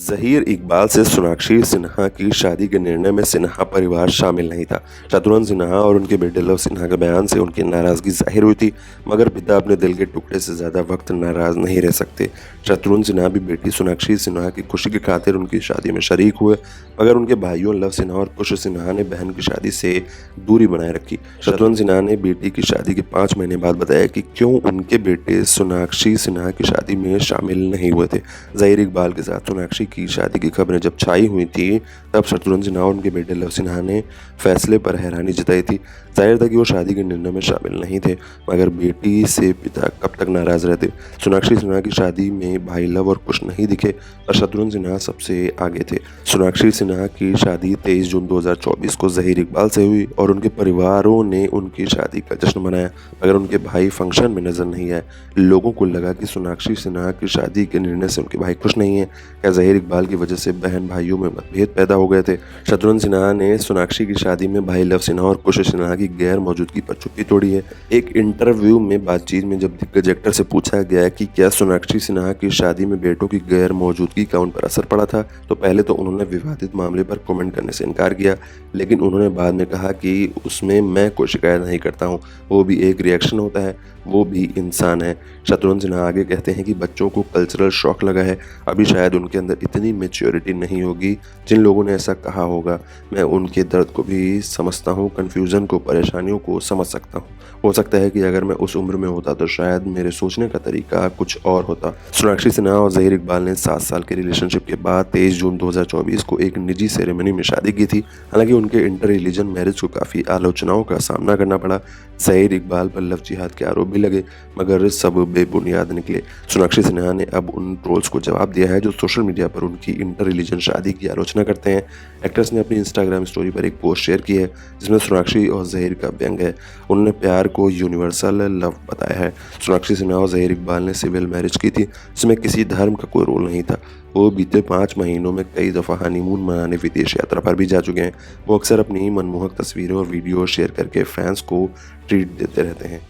ज़हीर इकबाल से सोनाक्षी सिन्हा की शादी के निर्णय में सिन्हा परिवार शामिल नहीं था। शत्रुघ्न सिन्हा और उनके बेटे लव सिन्हा के बयान से उनकी नाराज़गी ज़ाहिर हुई थी, मगर पिता अपने दिल के टुकड़े से ज़्यादा वक्त नाराज़ नहीं रह सकते। शत्रुघ्न सिन्हा भी बेटी सोनाक्षी सिन्हा की खुशी की खातिर उनकी शादी में शरीक हुए, मगर उनके भाइयों लव सिन्हा और कुश सिन्हा ने बहन की शादी से दूरी बनाए रखी। शत्रुघ्न सिन्हा ने बेटी की शादी के 5 महीने बाद बताया कि क्यों उनके बेटे सोनाक्षी सिन्हा की शादी में शामिल नहीं हुए थे। ज़हीर इकबाल के साथ सोनाक्षी की शादी की खबरें जब छाई हुई थी, तब शत्रुघ्न सिन्हा और उनके बेटे लव सिन्हा ने फैसले पर हैरानी जताई थी। जाहिर था कि वो शादी के निर्णय में शामिल नहीं थे, मगर बेटी से पिता कब तक नाराज रहते। सोनाक्षी सिन्हा की शादी में भाई लव और कुश नहीं दिखे और शत्रुघ्न सिन्हा सबसे आगे थे। सोनाक्षी सिन्हा की शादी 23 जून 2024 को ज़हीर इकबाल से हुई और उनके परिवारों ने उनकी शादी का जश्न मनाया, मगर उनके भाई फंक्शन में नजर नहीं आए। लोगों को लगा कि सोनाक्षी सिन्हा की शादी के निर्णय से उनके भाई खुश नहीं हैं, क्या ज़हीर इकबाल की वजह से बहन भाइयों में मतभेद पैदा हो गए थे। शत्रुघ्न सिन्हा ने सोनाक्षी की शादी में भाई लव सिन्हा और कुश सिन्हा की गैर मौजूदगी पर चुप्पी तोड़ी है। एक इंटरव्यू में बातचीत में जब दिग्गज एक्टर से पूछा गया कि क्या सोनाक्षी सिन्हा की शादी में बेटों की गैर मौजूदगी का उन पर असर पड़ा था, तो पहले तो उन्होंने विवादित मामले पर कमेंट करने से इनकार किया, लेकिन उन्होंने बाद में कहा कि उसमें मैं कोई शिकायत नहीं करता हूँ, वो भी एक रिएक्शन होता है, वो भी इंसान है। शत्रुघ्न सिन्हा आगे कहते हैं कि बच्चों को कल्चरल शॉक लगा है, अभी शायद उनके अंदर इतनी मैच्योरिटी नहीं होगी। जिन लोगों ने ऐसा कहा होगा, मैं उनके दर्द को भी समझता हूँ, कन्फ्यूज़न को, परेशानियों को समझ सकता हूँ। हो सकता है कि अगर मैं उस उम्र में होता तो शायद मेरे सोचने का तरीका कुछ और होता। सोनाक्षी सिन्हा और ज़हीर इकबाल ने 7 साल के रिलेशनशिप के बाद 23 जून 2024 को एक निजी सेरेमनी में शादी की थी। हालांकि उनके इंटर रिलीजन मैरिज को काफ़ी आलोचनाओं का सामना करना पड़ा। ज़हीर इकबाल पर लव जिहाद के आरोप भी लगे, मगर सब बेबुनियाद निकले। सोनाक्षी सिन्हा ने अब उन ट्रोल्स को जवाब दिया है जो सोशल मीडिया पर उनकी इंटर रिलीजन शादी की आलोचना करते हैं। एक्ट्रेस ने अपनी इंस्टाग्राम स्टोरी पर एक पोस्ट शेयर की है, जिसमें सोनाक्षी और ज़हीर का व्यंग है। उन्होंने प्यार को यूनिवर्सल लव बताया है। सोनाक्षी सिन्हा और ज़हीर इकबाल ने सिविल मैरिज की थी, जिसमें किसी धर्म का कोई रोल नहीं था। वो बीते 5 महीनों में कई दफ़ा हनीमून मनाने विदेश यात्रा पर भी जा चुके हैं। वो अक्सर अपनी मनमोहक तस्वीरें और वीडियो शेयर करके फैंस को ट्रीट देते रहते हैं।